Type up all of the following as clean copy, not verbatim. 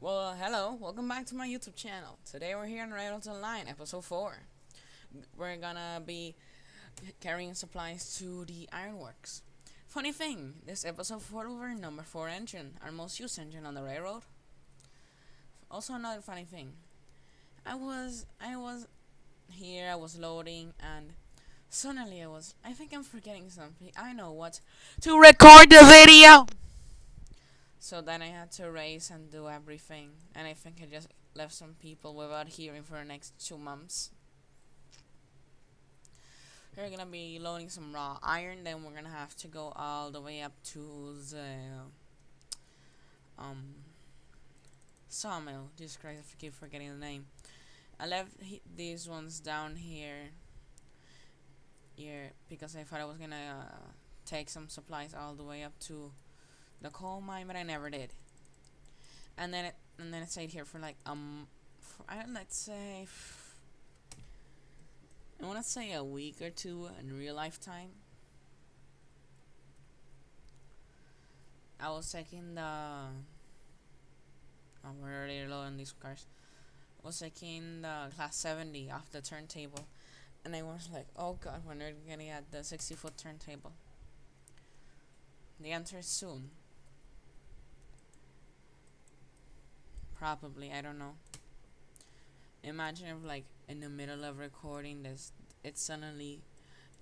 Well, hello, welcome back to my YouTube channel. Today we're here on Railroads Online, episode 4. We're gonna be carrying supplies to the ironworks. Funny thing, this episode 4 over number 4 engine, our most used engine on the railroad. Also another funny thing, I was here, I was loading, and suddenly I think I'm forgetting something. I know what to record the video. So then I had to erase and do everything, and I think I just left some people without hearing for the next 2 months. We're gonna be loading some raw iron, then we're gonna have to go all the way up to the um sawmill. Jesus Christ, I keep forgetting the name. I left these ones down here because I thought I was gonna take some supplies all the way up to the coal mine, but I never did. And then it stayed here for like let's say I want to say a week or two in real life time. I was taking we're already low on these cars. I was taking the class 70 off the turntable, and I was like, oh god, when are we gonna get the 60-foot turntable? The answer is soon. Probably, I don't know. Imagine if like in the middle of recording this, it's suddenly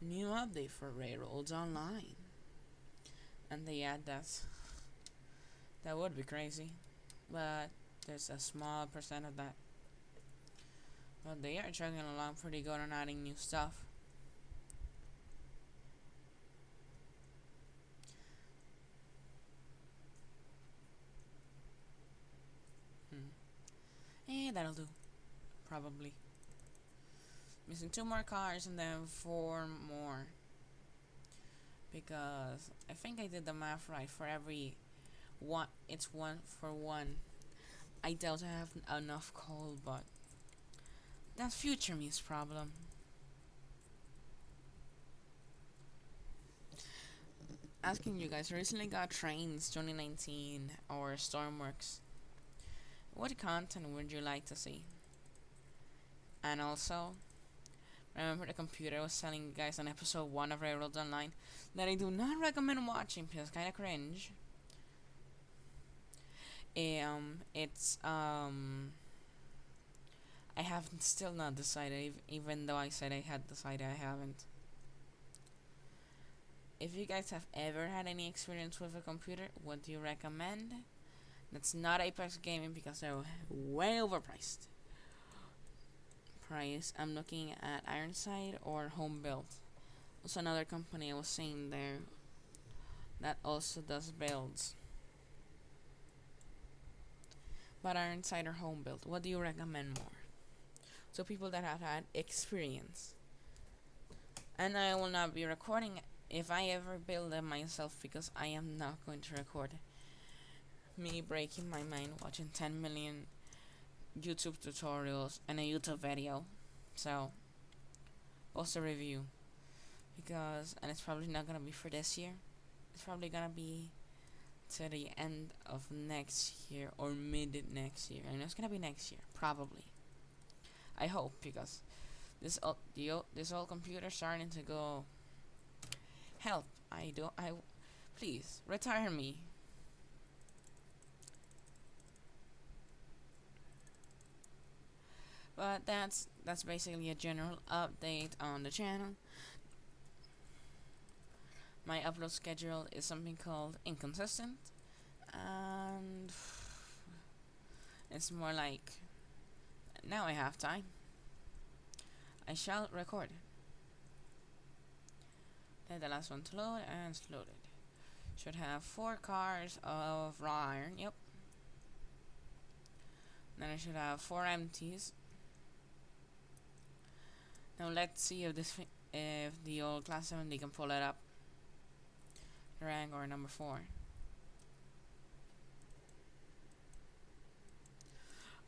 new update for Railroads Online, and they add that would be crazy, but there's a small percent of that. But they are chugging along pretty good on adding new stuff. That'll do. Probably. Missing 2 more cars and then 4 more. Because I think I did the math right. For every one, it's 1 for 1. I doubt I have enough coal, but that's future me's problem. Asking you guys, I recently got Trains 2019 or Stormworks. What content would you like to see? And also, remember the computer I was telling you guys on episode 1 of Railroads Online that I do not recommend watching because it's kinda cringe. It's I have still not decided, even though I said I had decided, I haven't. If you guys have ever had any experience with a computer, what do you recommend? That's not Apex Gaming because they're way overpriced. I'm looking at Ironside or Home Build. Also another company I was saying there that also does builds. But Ironside or Home Build, what do you recommend more? So people that have had experience. And I will not be recording if I ever build them myself because I am not going to record me breaking my mind watching 10 million YouTube tutorials and a YouTube video. So, also review. And it's probably not gonna be for this year. It's probably gonna be to the end of next year or mid next year. And it's gonna be next year, probably. I hope, because this old computer starting to go. Help! Please retire me. But that's basically a general update on the channel. My upload schedule is something called inconsistent, and it's more like now I have time. I shall record. Then the last one to load, and it's loaded. Should have 4 cars of raw iron. Yep. Then I should have 4 empties. Now let's see if the old class 70 can pull it up. Rank or number 4.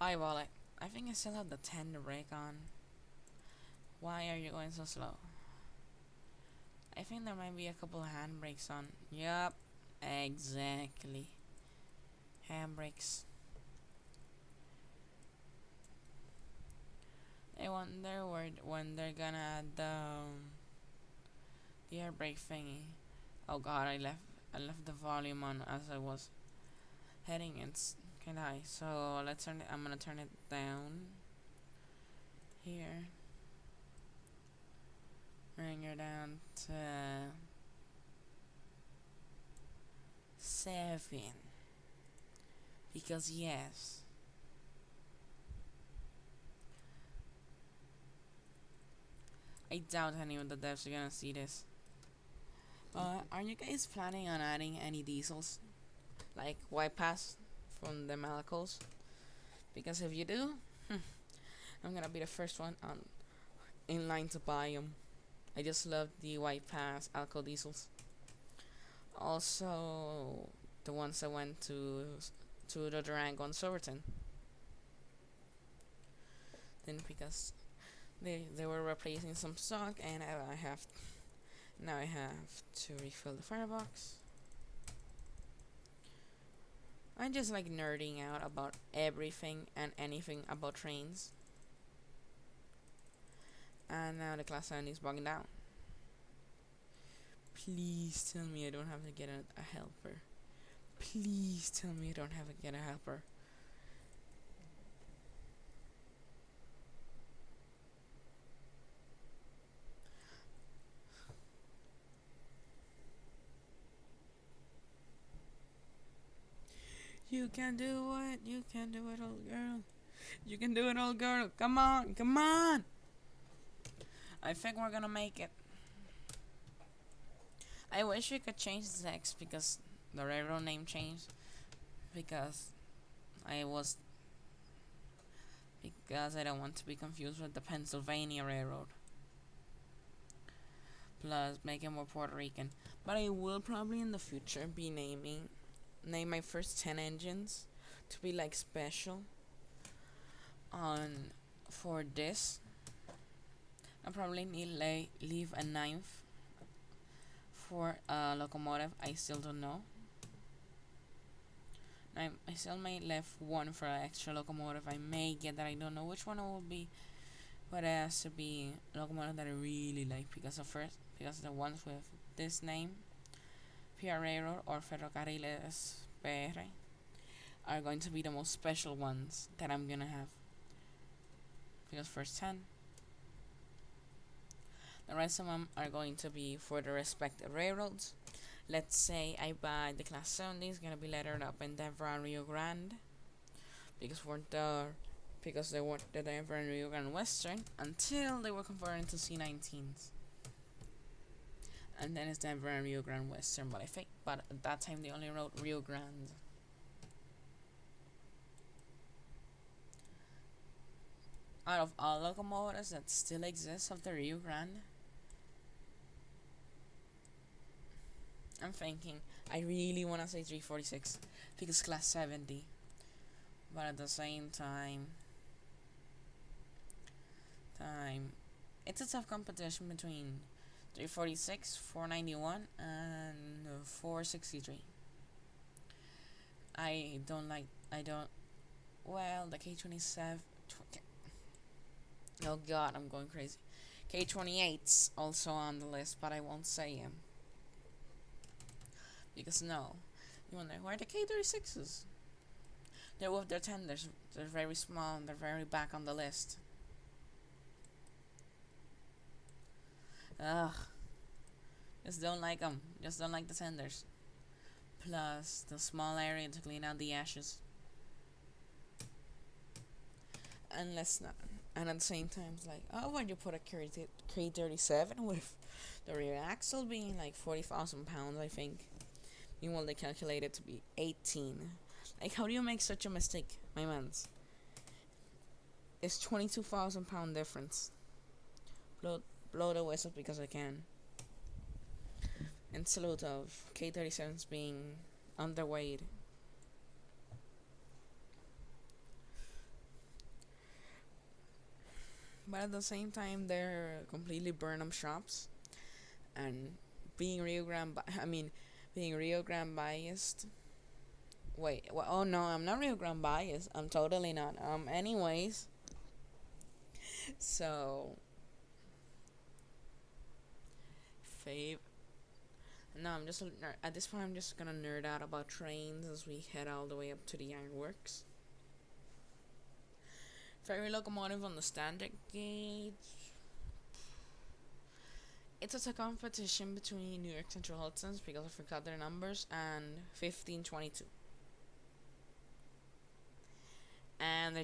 Eyeball it. I think I still have the 10 to brake on. Why are you going so slow? I think there might be a couple of handbrakes on. Yup, exactly. Handbrakes. I wonder when they're gonna add the air brake thingy. Oh god, I left the volume on as I was heading. It's kinda high, so let's turn it. I'm gonna turn it down here. Bring her down to 7 because yes. I doubt any of the devs are gonna see this. Are you guys planning on adding any diesels, like white pass from the Malacos? Because if you do, I'm gonna be the first one on in line to buy them. I just love the white pass alco diesels. Also, the ones that went to the Durango and Silverton. Then because they were replacing some stock, and now I have to refill the firebox. I'm just like nerding out about everything and anything about trains. And now the class 7 is bogging down. Please tell me I don't have to get a helper. Please tell me I don't have to get a helper. You can do it. You can do it, old girl. You can do it, old girl. Come on. Come on. I think we're gonna make it. I wish we could change the text because the railroad name changed. Because I was. Because I don't want to be confused with the Pennsylvania Railroad. Plus, make it more Puerto Rican. But I will probably in the future be name my first 10 engines to be like special on for this. I probably need leave a ninth for a locomotive. I still don't know. I still may left one for an extra locomotive I may get that I don't know which one it will be, but it has to be a locomotive that I really like because the ones with this name, PR Railroad or Ferrocarriles PR, are going to be the most special ones that I'm gonna have. Because first 10. The rest of them are going to be for the respective railroads. Let's say I buy the Class 70, it's gonna be lettered up in Denver and Rio Grande. Because they weren't the Denver and Rio Grande Western until they were converted to C19s. And then it's Denver and Rio Grande Western, but at that time they only wrote Rio Grande. Out of all locomotives that still exist of the Rio Grande, I'm thinking I really want to say 346 because Class 70, but at the same time it's a tough competition between 346, 491, and 463. The K27. Oh god, I'm going crazy. K28's also on the list, but I won't say him. Because no. You wonder, where are the K36s? They're with their tenders. They're very small and they're very back on the list. Ugh. Just don't like them. Just don't like the tenders. Plus, the small area to clean out the ashes. And let's not. And at the same time, it's like, oh, when you put a K37 with the rear axle being like 40,000 pounds, I think. Meanwhile, they calculate it to be 18. Like, how do you make such a mistake, my mans? It's 22,000 pound difference. Blow the whistle because I can. And salute of K37s being underweight. But at the same time, they're completely Burnham shops, and being Rio Grande biased. Wait, oh no, I'm not Rio Grande biased. I'm totally not. Anyways, So, fave. No, I'm just at this point. I'm just gonna nerd out about trains as we head all the way up to the ironworks. Ferry locomotive on the standard gauge. It's a competition between New York Central Hudson's, because I forgot their numbers, and 1522, and the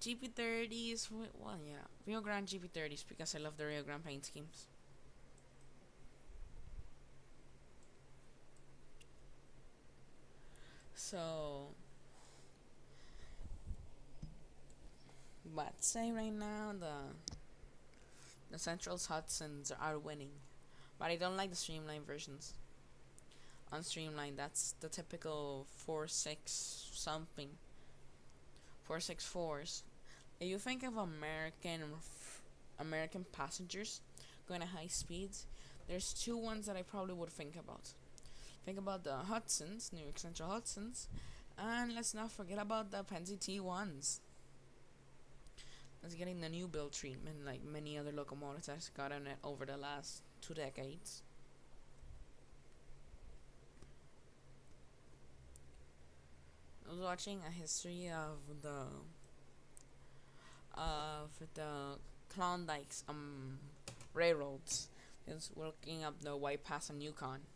GP30s. Well, yeah, Rio Grande GP30s, because I love the Rio Grande paint schemes. So, but say right now the Central Hudsons are winning, but I don't like the streamline versions. On streamline, that's the typical 4.6 something, 4.64s. If you think of American passengers going at high speeds, there's two ones that I probably would think about. Think about the Hudsons, New York Central Hudsons, and let's not forget about the Pennsy T1s. That's getting the new build treatment like many other locomotives that's gotten it over the last 2 decades. I was watching a history of the Klondike's railroads. It's looking up the White Pass and Yukon.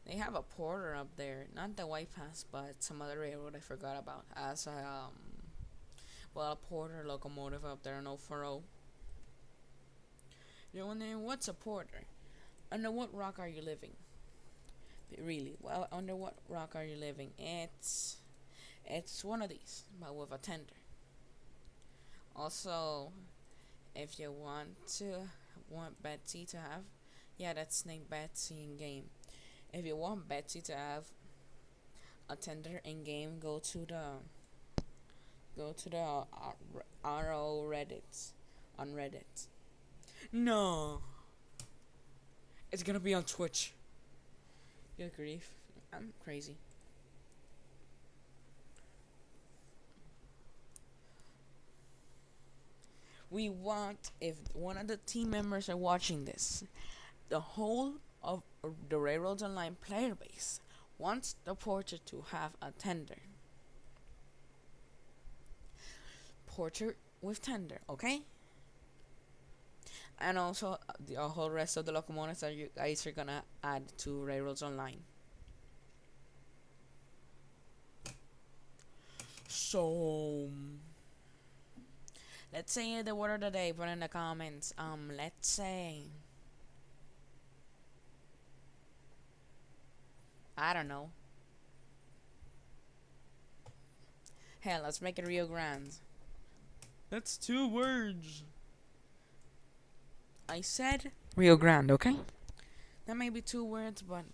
They have a porter up there, not the White Pass, but some other railroad I forgot about. As a porter locomotive up there in 040. You're wondering, what's a porter? Under what rock are you living? Really? Well, under what rock are you living? It's one of these, but with a tender. Also, if you want Betsy to have, yeah, that's named Betsy in game. If you want Betsy to have a tender in game, go to the RO Reddit on Reddit. No, it's gonna be on Twitch. Good grief, I'm crazy. We want, if one of the team members are watching this, the whole of the Railroads Online player base wants the porter to have a tender. Porter with tender, okay? And also the whole rest of the locomotives that you guys are gonna add to Railroads Online. So, let's say the word of the day. Put in the comments. Let's say, I don't know. Hell, let's make it Rio Grande. That's 2 words. I said Rio Grande, okay? That may be 2 words, but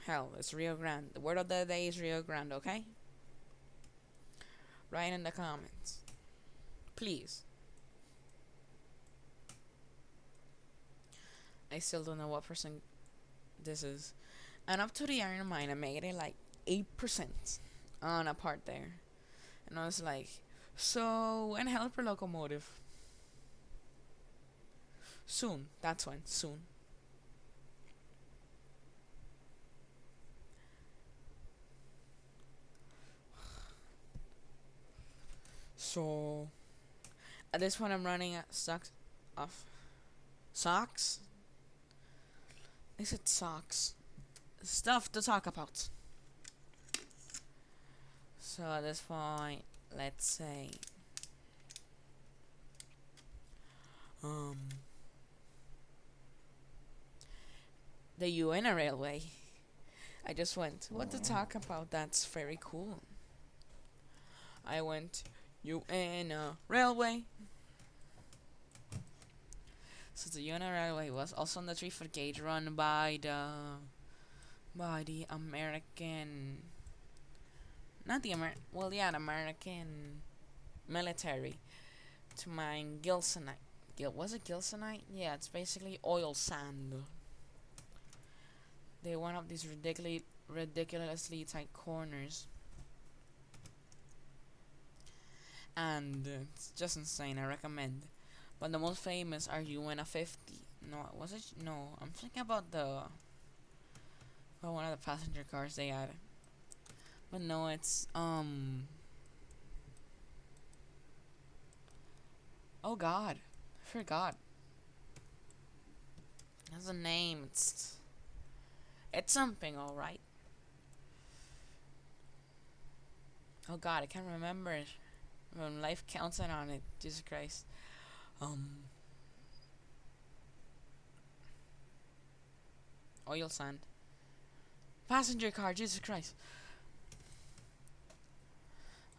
hell, it's Rio Grande. The word of the day is Rio Grande, okay? Write in the comments, please. I still don't know what percent this is. And up to the iron mine, I made it like 8% on a part there. And I was like, so when helper locomotive? Soon. That's when. Soon. So at this point, I'm running stocks off. Socks? I said socks. Stuff to talk about. So at this point, let's say the UNA Railway. I just went, what to talk about? That's very cool. I went UNA Railway. So the UNA Railway was also on the 3-foot gauge, run by the American, not the the American military to mine gilsonite. Was it gilsonite? Yeah, it's basically oil sand. They went up these ridiculously tight corners. and it's just insane. I recommend. But the most famous are UN50. No, was it? No, I'm thinking about one of the passenger cars they had. But no, it's oh God, I forgot. That's a name. It's something, all right. Oh God, I can't remember it. When life counts in on it, Jesus Christ. Um, Oil sand. Passenger car, Jesus Christ.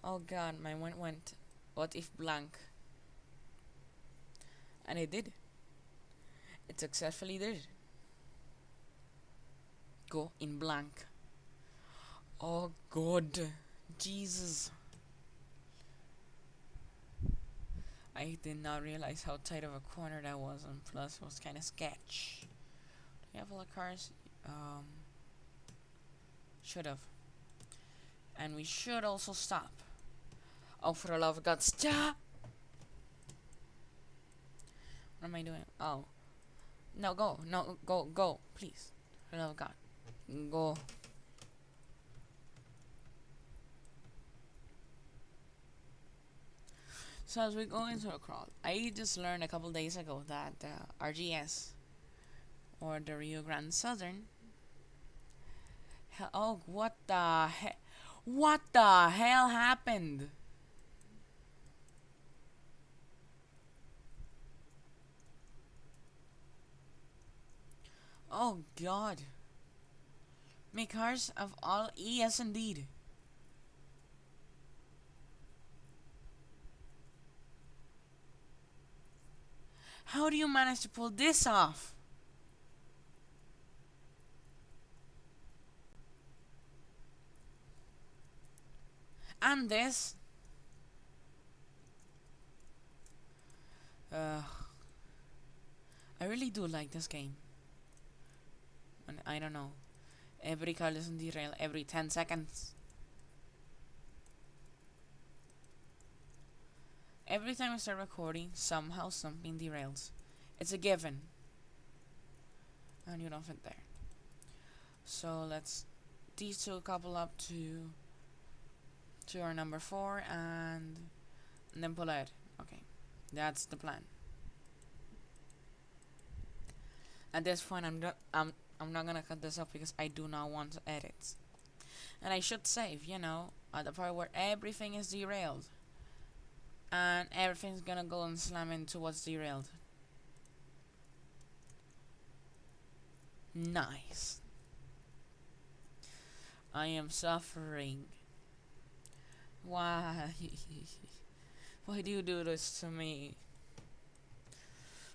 Oh God, my mind went. What if blank? And it did. It successfully did. Go in blank. Oh God, Jesus. I did not realize how tight of a corner that was, and plus it was kind of sketch. Do you have all the cars? Should have. And we should also stop. Oh, for the love of God, stop! What am I doing? Oh. No, go. No, go. Please. For the love of God. Go. So as we go into the crawl, I just learned a couple days ago that RGS, or the Rio Grande Southern, oh, what the heck? What the hell happened? Oh God. My cars of all yes indeed. How do you manage to pull this off? And this? Uh, I really do like this game. And I don't know. Every car doesn't derail every 10 seconds. Every time I start recording, somehow something derails. It's a given. And you don't fit there. So let's these two couple up to our number 4 and then pull out. Okay. That's the plan. At this point I'm not gonna cut this up because I do not want to edit. And I should save, at the part where everything is derailed. And everything's gonna go and slam into what's derailed. Nice. I am suffering. Why? Why do you do this to me?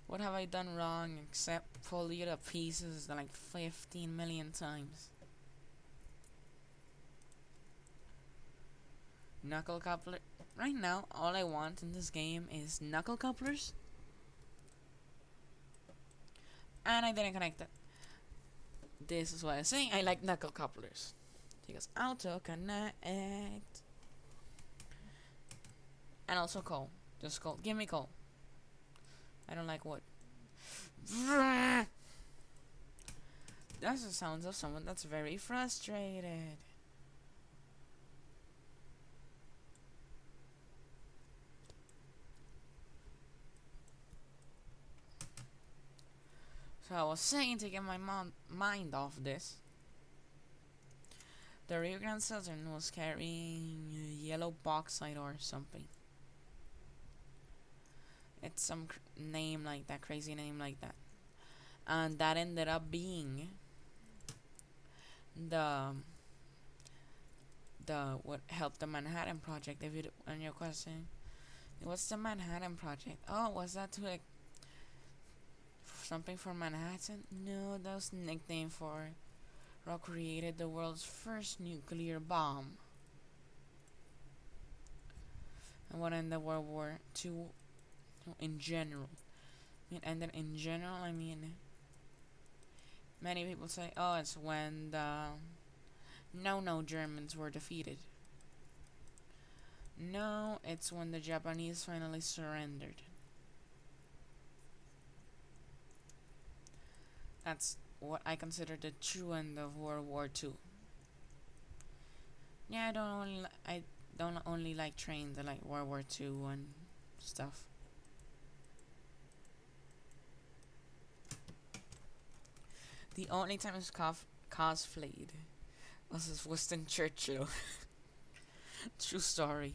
What have I done wrong except pull you to pieces like 15 million times? Knuckle coupler. Right now, all I want in this game is knuckle couplers. And I didn't connect it. This is what I'm saying. I like knuckle couplers. Because auto connect. And also coal. Just coal. Give me coal. I don't like wood. That's the sounds of someone that's very frustrated. So I was saying, to get my mind off this, the Rio Grande Southern was carrying yellow bauxite or something. It's some name like that, crazy name like that. And that ended up being the what helped the Manhattan Project. If you on your question, what's the Manhattan Project? Oh, was that to like something for Manhattan? No, that was nickname for who created the world's first nuclear bomb. And what ended World War II in general. And then in general, I mean, many people say, oh, it's when the no Germans were defeated. No, it's when the Japanese finally surrendered. That's what I consider the true end of World War II. Yeah, I don't only like trains. I like World War II and stuff. The only time I cosplayed was as Winston Churchill. True story.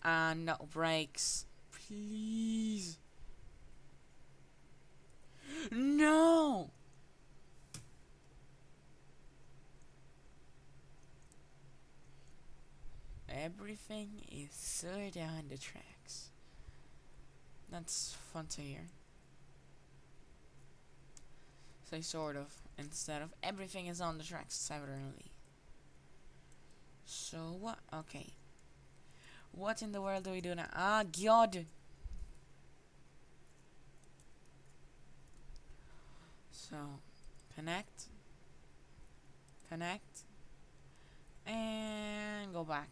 No brakes, please. No. Everything is sorted on the tracks. That's fun to hear. So sort of, instead of everything is on the tracks separately. So what? Okay. What in the world do we do now? Ah, God. So, connect, connect, and go back.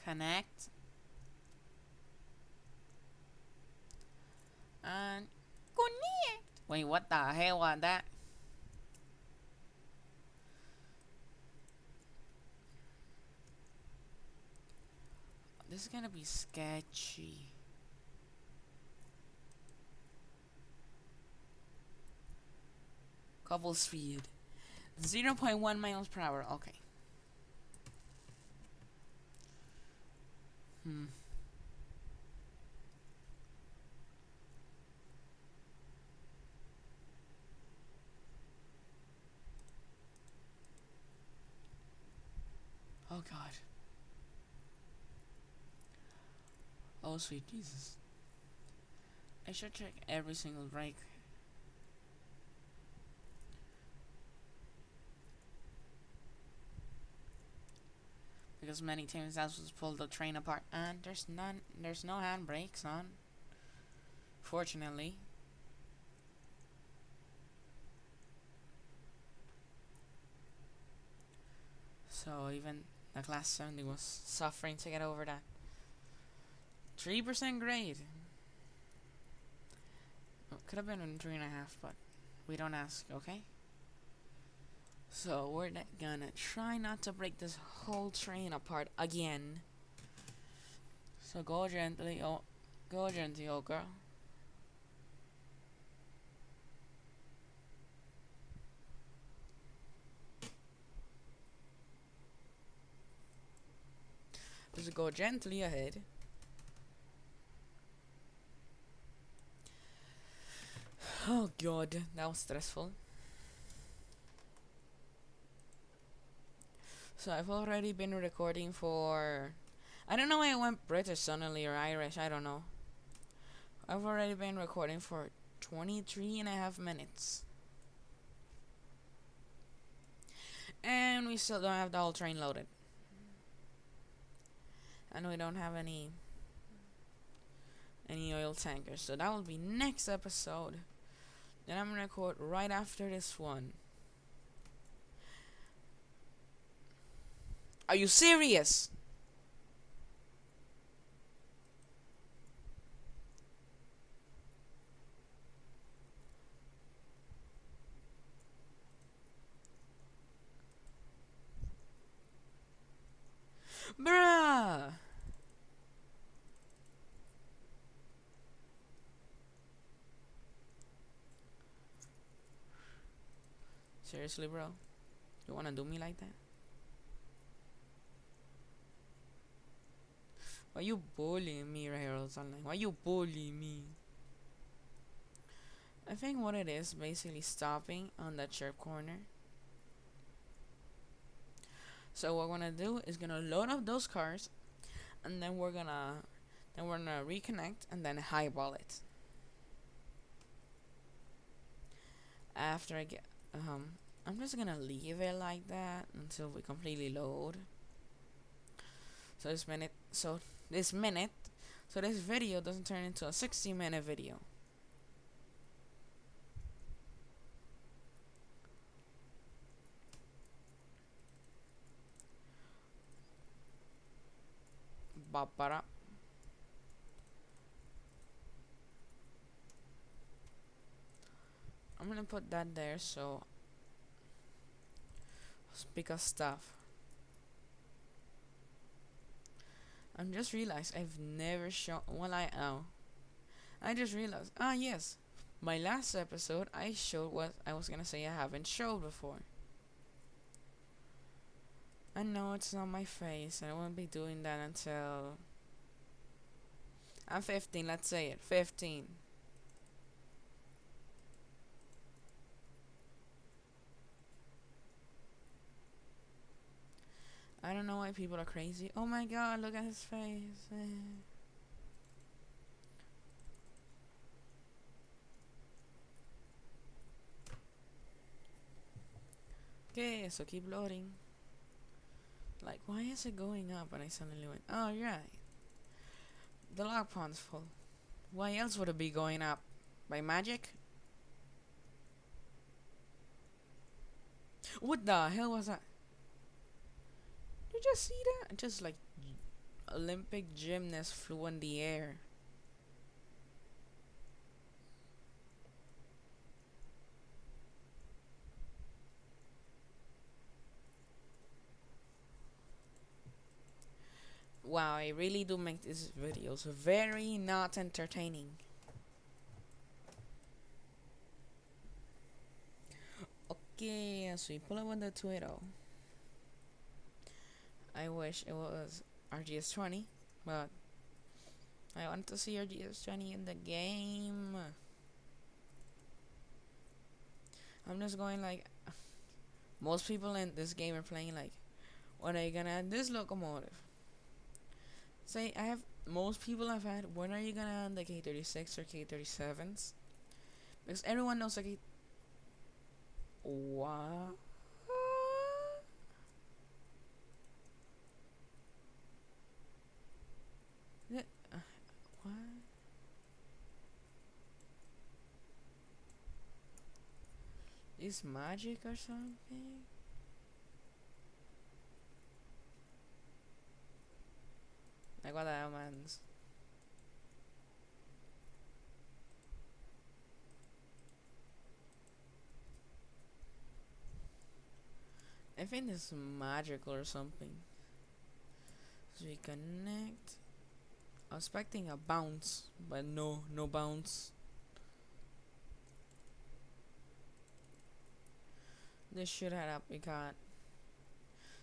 Connect, and connect. Wait, what the hell was that? This is gonna be sketchy. Couple speed. 0.1 miles per hour. Okay. Oh God. Oh sweet Jesus. I should check every single brake. Because many times that was pull the train apart and there's no handbrakes on. Fortunately. So even the class 70 was suffering to get over that. 3% grade. Could have been 3.5, but we don't ask, okay? So we're gonna try not to break this whole train apart again. So go gently, old girl. Just go gently ahead. Oh God, that was stressful. So I've already been recording for... I don't know why I went British suddenly or Irish, I don't know. I've already been recording for 23.5 minutes. And we still don't have the whole train loaded. And we don't have any oil tankers. So that will be next episode. Then I'm gonna record right after this one. Are you serious? Bruh! Seriously, bro? You wanna do me like that? Why you bullying me right here online? Why you bullying me? I think what it is, basically stopping on that sharp corner. So what we're gonna do is gonna load up those cars, and then we're gonna reconnect and then highball it. After I get I'm just gonna leave it like that until we completely load. So this video doesn't turn into a 60-minute video. Ba-ba-da. I'm gonna put that there, so speak of stuff. I'm just realized I've never shown. Well, I just realized. Ah, yes. My last episode, I showed what I was gonna say I haven't showed before. I know it's not my face. I won't be doing that until I'm 15. Let's say it. 15. I don't know why people are crazy. Oh my god, look at his face. Okay, so keep loading. Like, why is it going up when I suddenly went? Oh, right. The log pond's full. Why else would it be going up? By magic? What the hell was that? Did you just see that? Just like Olympic gymnast flew in the air. Wow, I really do make these videos very not entertaining. Okay, so we pull up on the Twitter. I wish it was RGS20, but I want to see RGS20 in the game. I'm just going like most people in this game are playing like, when are you gonna add this locomotive? Say I have most people I've had. When are you gonna add the K36 or K37s? Because everyone knows like what? What? Is magic or something? Like what the hell, mans? I think this is magical or something. So we connect. I was expecting a bounce, but no bounce. This should add up. We got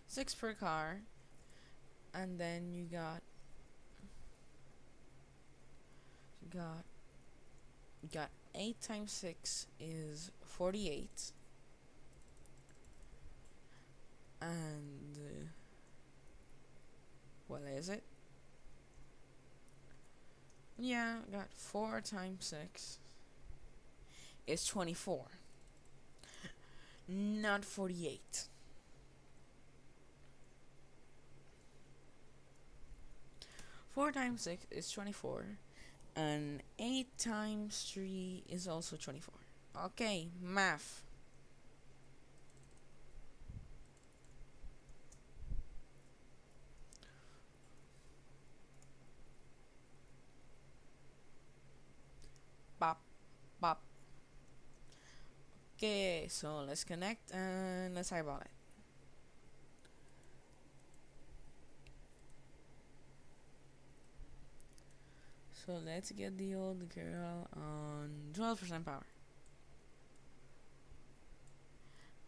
6 per car, and then you got 8 times 6 is 48, and what is it? Yeah, got 4 times 6 is 24, not 48. 4 times 6 is 24, and 8 times 3 is also 24. Okay, math. Pop, pop. Okay, so let's connect and let's eyeball it. So let's get the old girl on 12% power.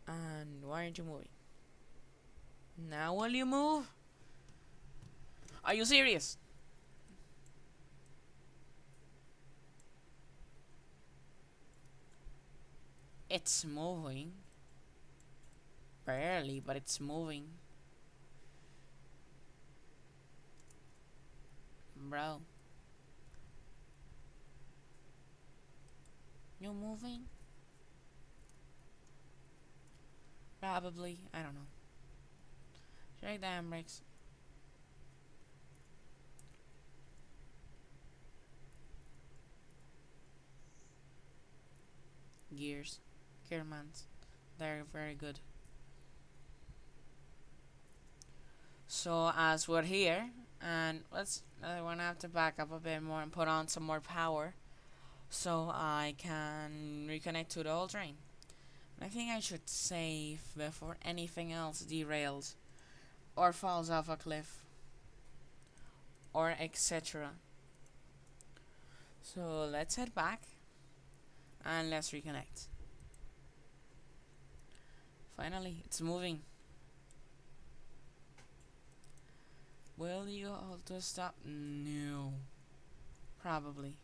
And why aren't you moving? Now will you move? Are you serious? It's moving. Barely, but it's moving. Bro. You moving? Probably. I don't know. Check the handbrakes. Gears. Gearmans. They're very good. So as we're here, And I'm gonna have to back up a bit more and put on some more power so I can reconnect to the whole train. I think I should save before anything else derails or falls off a cliff or etc. So let's head back and let's reconnect. Finally, it's moving. Will you auto stop? No. Probably.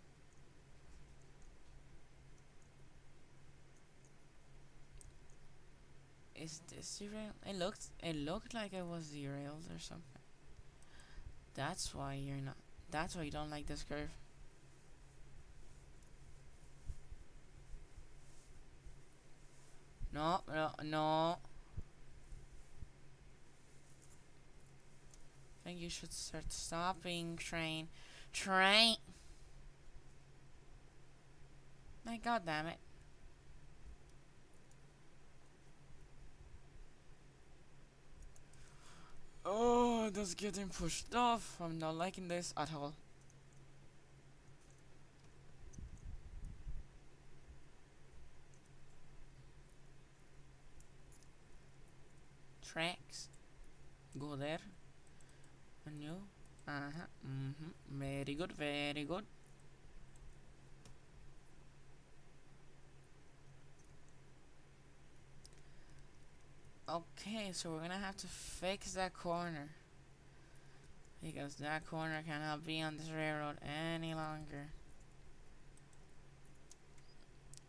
Is this derailed? It looked like it was derailed or something. That's why you're not. That's why you don't like this curve. No, no, no. I think you should start stopping, train. Train! My god damn it. Oh, that's getting pushed off. I'm not liking this at all. Tracks. Go there. And you. Uh-huh. Very good, very good. Okay, so we're gonna have to fix that corner. Because that corner cannot be on this railroad any longer.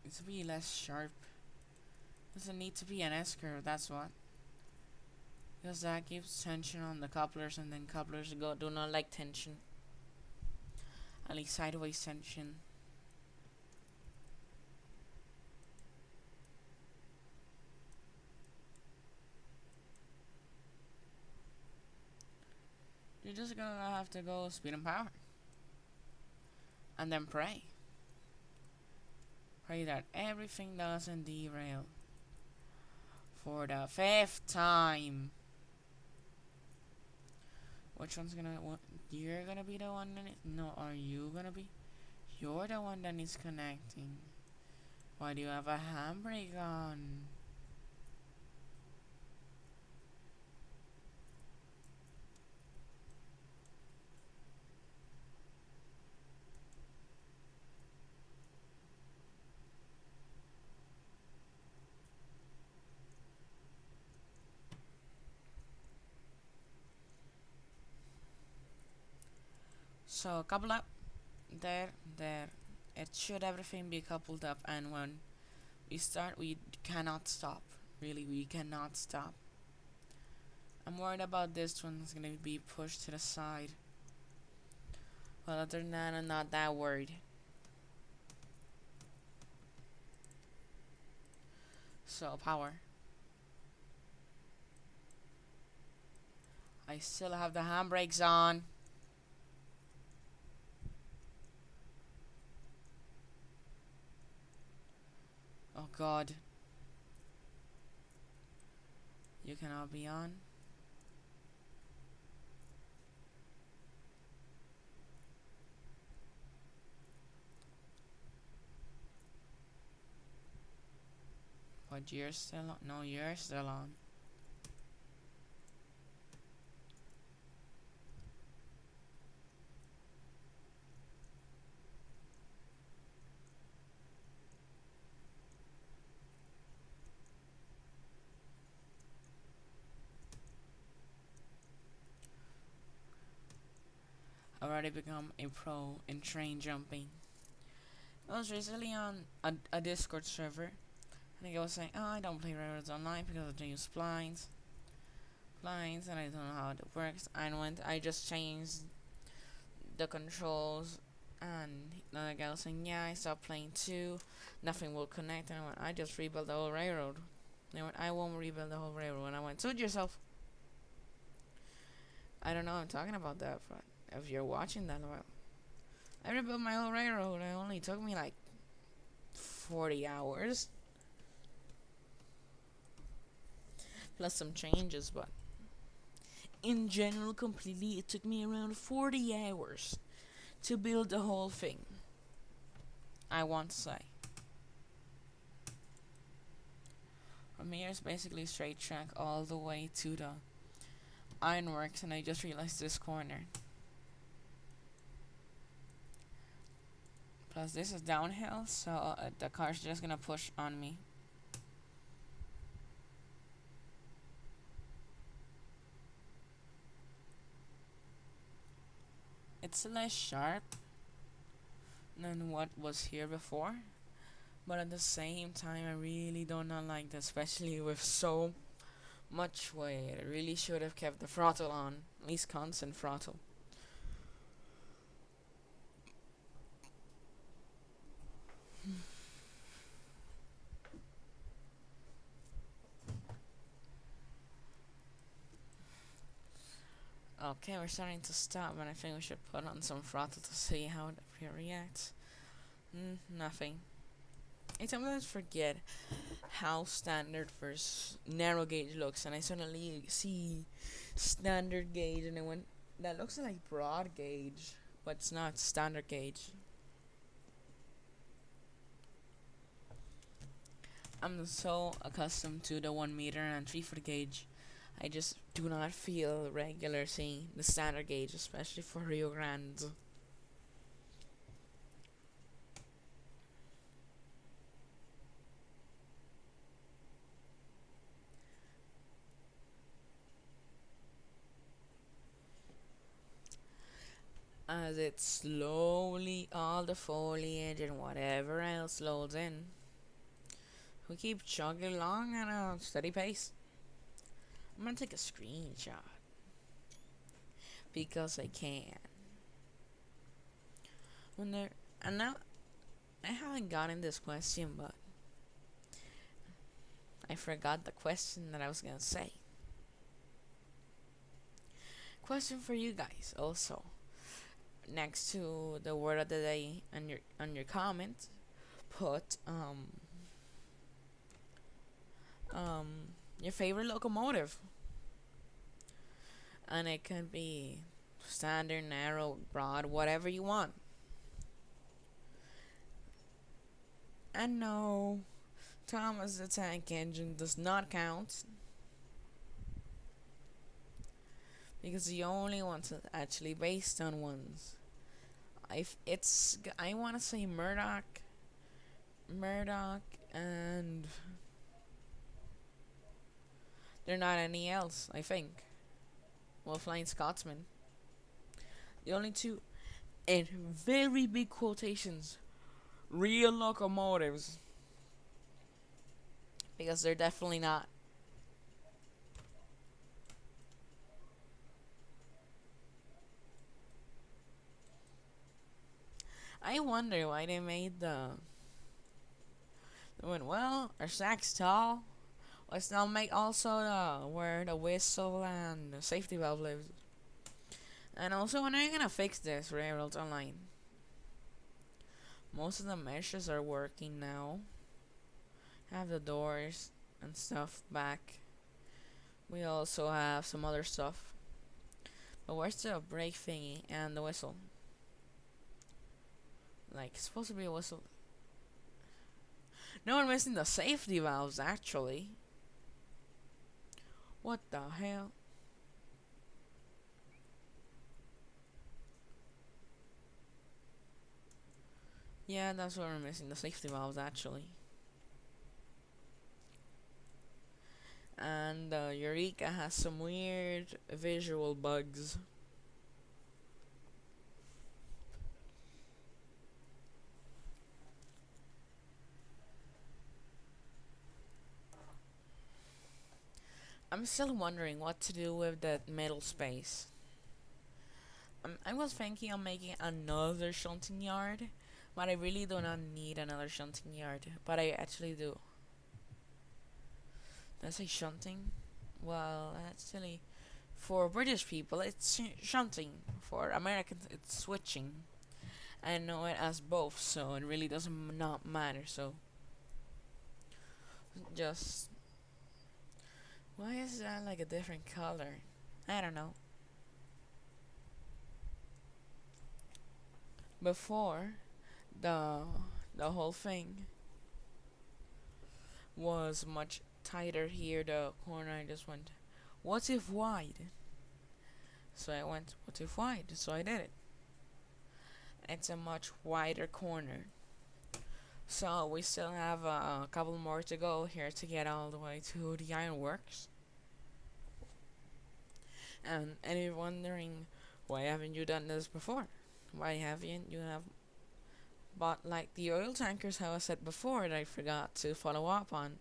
It's to be less sharp. Doesn't need to be an S-curve, that's what. Because that keeps tension on the couplers, and then couplers do not like tension. At least sideways tension. You're just gonna have to go speed and power. And then pray. Pray that everything doesn't derail. For the 5th time. Which one's gonna... You're gonna be the one that... No, are you gonna be? You're the one that is connecting. Why do you have a handbrake on? So, couple up. There. It should everything be coupled up, and when we start, we cannot stop. Really, we cannot stop. I'm worried about this one's gonna be pushed to the side. But other than that, I'm not that worried. So, power. I still have the handbrakes on. Oh god. You cannot be on. But you're still on. No, you're still on. I've already become a pro in train jumping. I was recently on a Discord server. I think I was saying, oh, I don't play railroads online because I use splines. And I don't know how it works. I just changed the controls, and another guy was saying, yeah, I stopped playing too. Nothing will connect. And I went, I just rebuilt the whole railroad. And they went, I won't rebuild the whole railroad. And I went, suit yourself. I don't know I'm talking about that, but if you're watching that, well, I rebuilt my whole railroad. It only took me like 40 hours. Plus some changes, but in general, completely, it took me around 40 hours to build the whole thing. I want to say. From here is basically straight track all the way to the ironworks, and I just realized this corner. Plus this is downhill, so the car's just gonna push on me. It's less sharp than what was here before, but at the same time I really do not like that, especially with so much weight. I really should have kept the throttle on, at least constant throttle. Okay, we're starting to stop, and I think we should put on some throttle to see how it reacts. Nothing. I sometimes forget how standard versus narrow gauge looks, and I suddenly see standard gauge, and I went, that looks like broad gauge, but it's not standard gauge. I'm so accustomed to the 1 meter and 3-foot gauge. I just do not feel regular seeing the standard gauge, especially for Rio Grande. As it slowly, all the foliage and whatever else loads in, we keep chugging along at a steady pace. I'm gonna take a screenshot because I can. When there, and now I haven't gotten this question, but I forgot the question that I was gonna say. Question for you guys also. Next to the word of the day on your comment, put your favorite locomotive, and it can be standard, narrow, broad, whatever you want. And no, Thomas the Tank Engine does not count, because the only ones that actually based on ones. I want to say Murdoch, and they're not any else. I think. Well, Flying Scotsman. The only two, in very big quotations, real locomotives, because they're definitely not. I wonder why they made they went, well, our sack's tall. Let's now make also where the whistle and the safety valve lives. And also, when are you gonna fix this, Railroads Online? Most of the meshes are working now. Have the doors and stuff back. We also have some other stuff. But where's the brake thingy and the whistle? Like, it's supposed to be a whistle. No, we're missing the safety valves, actually. What the hell? Yeah, that's what we're missing, the safety valves, actually. And Eureka has some weird visual bugs. I'm still wondering what to do with that middle space. I was thinking of making another shunting yard, but I really do not need another shunting yard. But I actually do. Did I say shunting? Well, actually, for British people, it's shunting. For Americans, it's switching. I know it as both, so it really doesn't not matter. So, just why is that like a different color? I don't know. Before, the the whole thing was much tighter here. The corner I just went, what if wide? So I went, what if wide? So I did it. It's a much wider corner. So we still have a couple more to go here to get all the way to the ironworks. And you're wondering, why haven't you done this before? Why haven't you have bought like the oil tankers? How I said before that I forgot to follow up on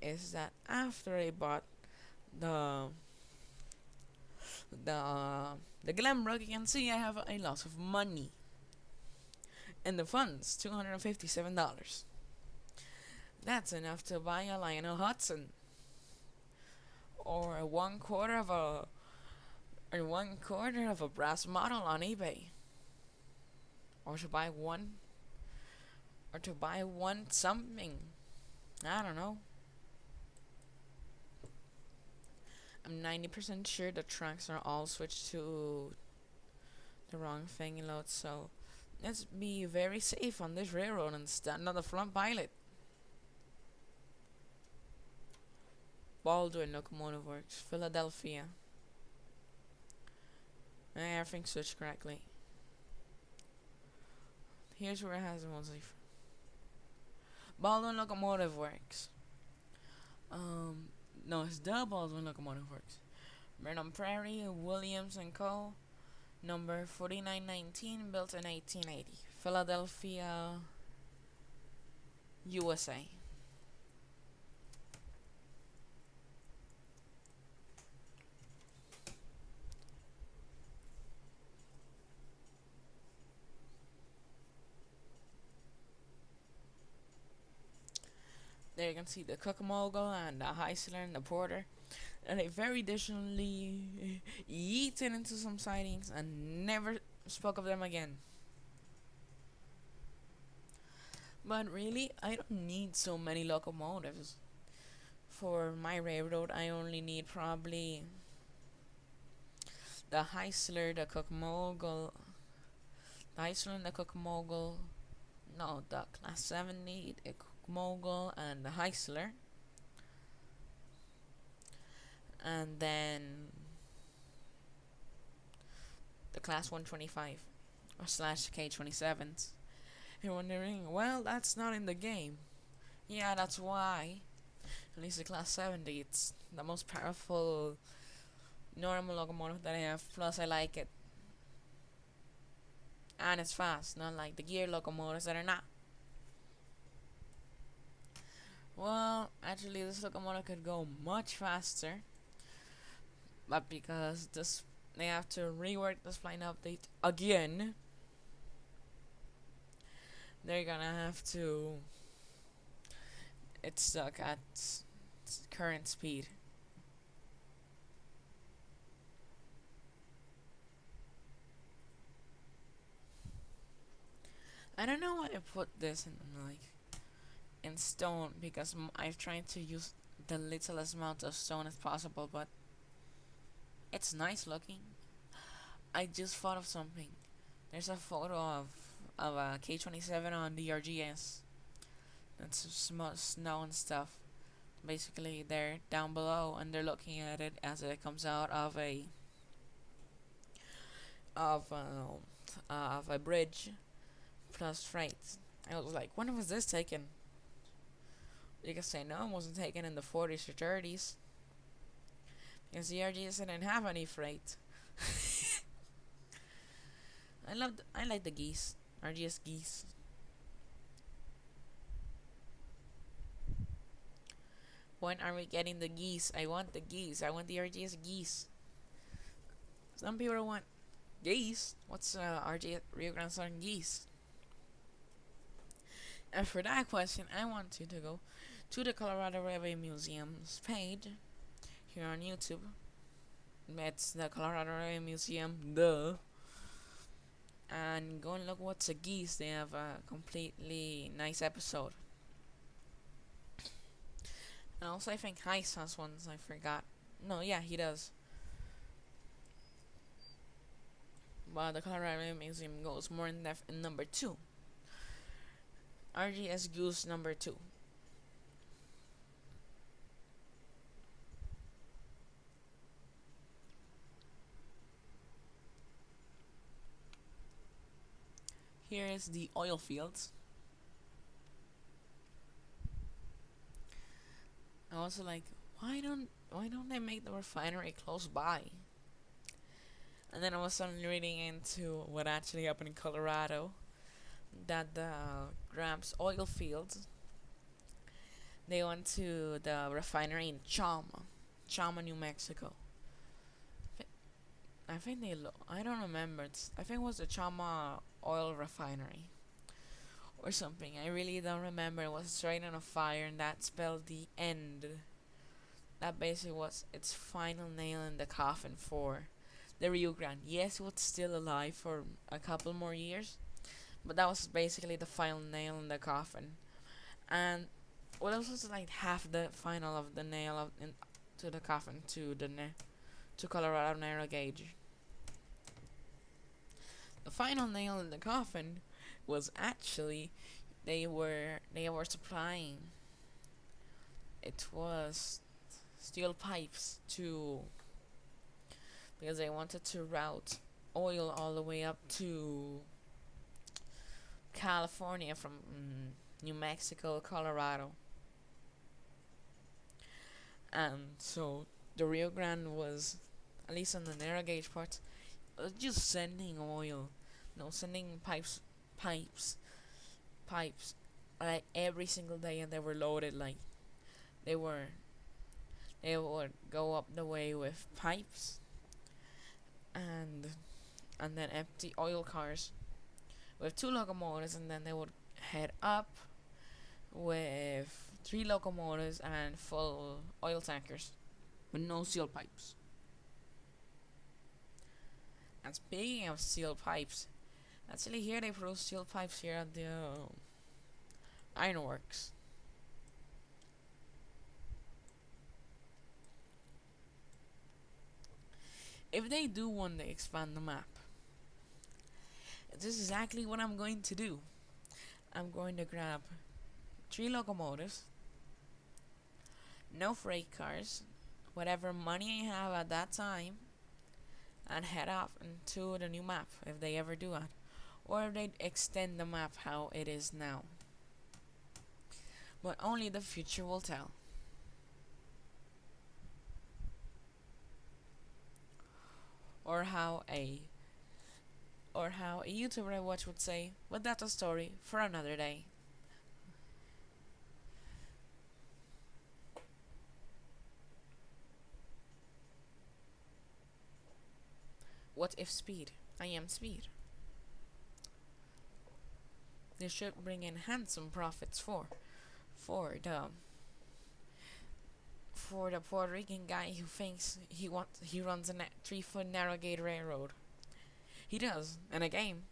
is that after I bought the the glam rug, you can see I have a lot of money in the funds, $257. That's enough to buy a Lionel Hudson or one quarter of a brass model on eBay, or to buy one, something. I don't know. I'm 90% sure the tracks are all switched to the wrong thing in load, so let's be very safe on this railroad and stand on the front pilot. Baldwin Locomotive Works, Philadelphia. Everything switched correctly. Here's where it has the most safe. Baldwin Locomotive Works. No, it's the Baldwin Locomotive Works. Burnham Prairie, Williams and Co. Number 4919, built in 1880. Philadelphia, USA. There you can see the Cucamonga and the Heisler and the Porter. And they very additionally yeeted into some sightings and never spoke of them again. But really, I don't need so many locomotives. For my railroad, I only need probably the Heisler, the Cucamonga, and the Cucamonga. No, the Class 70, the Cucamonga, and the Heisler. And then the Class 125 or slash K27s. You're wondering, well, that's not in the game. Yeah, that's why. At least the Class 70, it's the most powerful normal locomotive that I have. Plus, I like it. And it's fast, not like the gear locomotives that are not. Well, actually, this locomotive could go much faster. But because they have to rework the spline update again, they're gonna have to. It's stuck at current speed. I don't know why I put this in stone, because I've tried to use the littlest amount of stone as possible, but it's nice looking. I just thought of something. There's a photo of a K27 on the RGS. That's snow and stuff. Basically, they're down below and they're looking at it as it comes out of a bridge plus freight. I was like, when was this taken? You can say no, it wasn't taken in the 40s or 30s. Because the RGS didn't have any freight. I like the geese. RGS geese. When are we getting the geese? I want the geese. I want the RGS geese. Some people want geese. What's RGS Rio Grande Southern geese? And for that question, I want you to go to the Colorado Railway Museum's page here on YouTube. It's the Colorado Railway Museum, and go and look what's a geese. They have a completely nice episode. And also, I think Heist has one, I forgot. No, yeah, he does. But the Colorado Museum goes more in depth in number 2. RGS Goose number 2. Here is the oil fields. I also like, why don't they make the refinery close by? And then I was suddenly reading into what actually happened in Colorado, that the Gramps oil fields, they went to the refinery in Chama, New Mexico. I think I don't remember. I think it was the Chama oil refinery or something. I really don't remember. It was straight on a fire, and that spelled the end. That basically was its final nail in the coffin for the Rio Grande. Yes, it was still alive for a couple more years, but that was basically the final nail in the coffin. And well, this was like half the final of the nail to the coffin to Colorado narrow gauge. The final nail in the coffin was actually they were supplying, it was steel pipes to, because they wanted to route oil all the way up to California from New Mexico, Colorado. And so the Rio Grande was, at least on the narrow gauge part, just sending oil, sending pipes, pipes, like every single day, and they were loaded like they were. They would go up the way with pipes, and then empty oil cars with 2 locomotives, and then they would head up with 3 locomotives and full oil tankers with no steel pipes. And speaking of steel pipes, actually here they produce steel pipes here at the ironworks. If they do one day expand the map, this is exactly what I'm going to do. I'm going to grab 3 locomotives, no freight cars, whatever money I have at that time, and head off into the new map if they ever do that, or if they extend the map how it is now. But only the future will tell. Or how a YouTuber I watch would say, but that's a story for another day. What if speed? I am speed. This should bring in handsome profits for the Puerto Rican guy who thinks he runs a 3-foot narrow gauge railroad. He does in a game.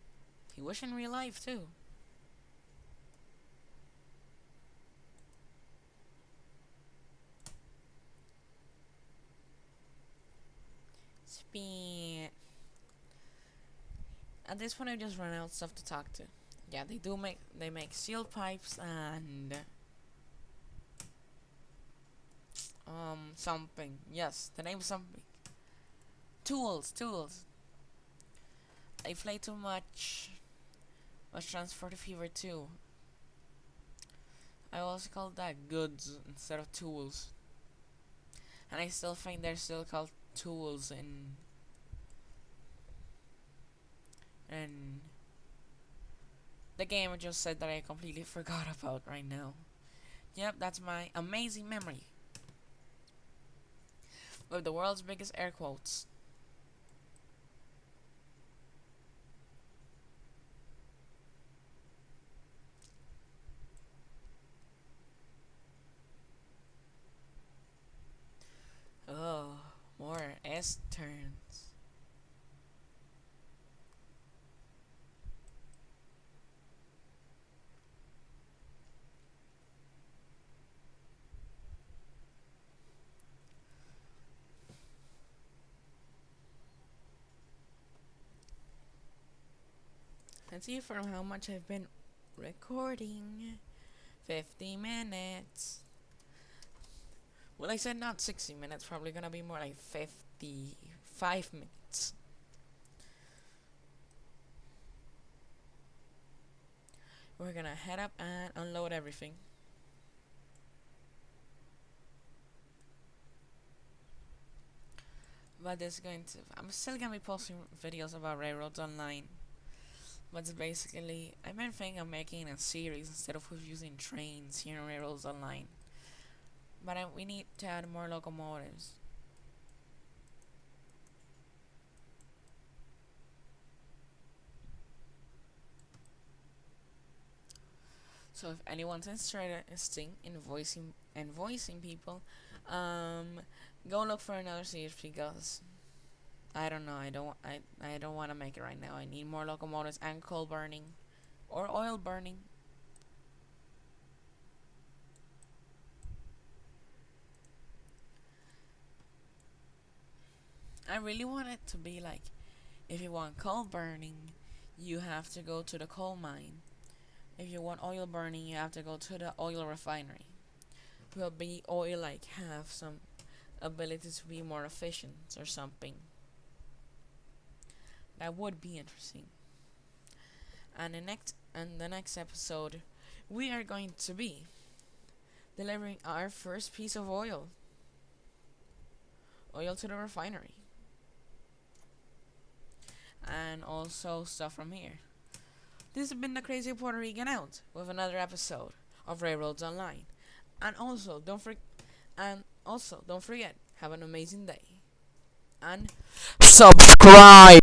He wish in real life too. Speed. At this point, I just run out of stuff to talk to. Yeah, they make steel pipes and something. Yes, the name is something. Tools. I play too much. Was transport fever too. I also call that goods instead of tools. And I still think they're still called tools in the game I just said that I completely forgot about right now. Yep, that's my amazing memory. With the world's biggest air quotes. Oh, more S turns. Let's see from how much I've been recording. 50 minutes. Well, I said not 60 minutes, probably gonna be more like 55 minutes. We're gonna head up and unload everything. But I'm still gonna be posting videos about railroads online. But it's basically, I've been thinking of making a series instead of using trains here in railroads online. But we need to add more locomotives. So if anyone's interested in voicing people, go look for another series because I don't know. I don't want to make it right now. I need more locomotives and coal burning, or oil burning. I really want it to be like, if you want coal burning, you have to go to the coal mine. If you want oil burning, you have to go to the oil refinery. Will be oil like have some ability to be more efficient or something. That would be interesting. And the next episode, we are going to be delivering our first piece of oil to the refinery, and also stuff from here. This has been the Crazy Puerto Rican out with another episode of Railroads Online. And also don't forget, have an amazing day and subscribe.